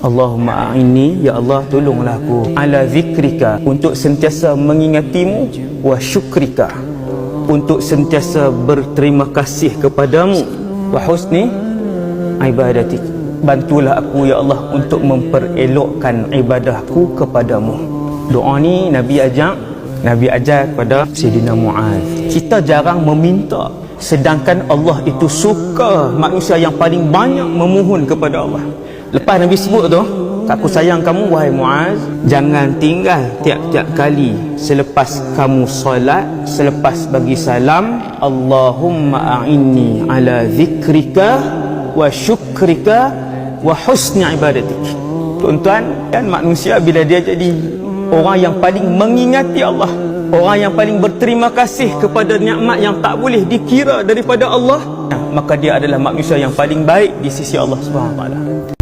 Allahumma a'inni, ya Allah tolonglah aku, ala zikrika, untuk sentiasa mengingatimu, wa syukrika, untuk sentiasa berterima kasih kepadamu, wa husni ibadatik, bantulah aku ya Allah untuk memperelokkan ibadahku kepadamu. Doa ni Nabi ajar kepada Sayyidina Muaz. Kita jarang meminta, sedangkan Allah itu suka manusia yang paling banyak memohon kepada Allah. Lepas Nabi sebut tu, aku sayang kamu wahai Muaz, jangan tinggal tiap-tiap kali selepas kamu solat, selepas bagi salam, Allahumma a'inni ala zikrika wa syukrika wa husni ibadatik. Tuan-tuan, kan manusia bila dia jadi orang yang paling mengingati Allah, orang yang paling berterima kasih kepada nikmat yang tak boleh dikira daripada Allah, maka dia adalah manusia yang paling baik di sisi Allah Subhanahu Wa Taala.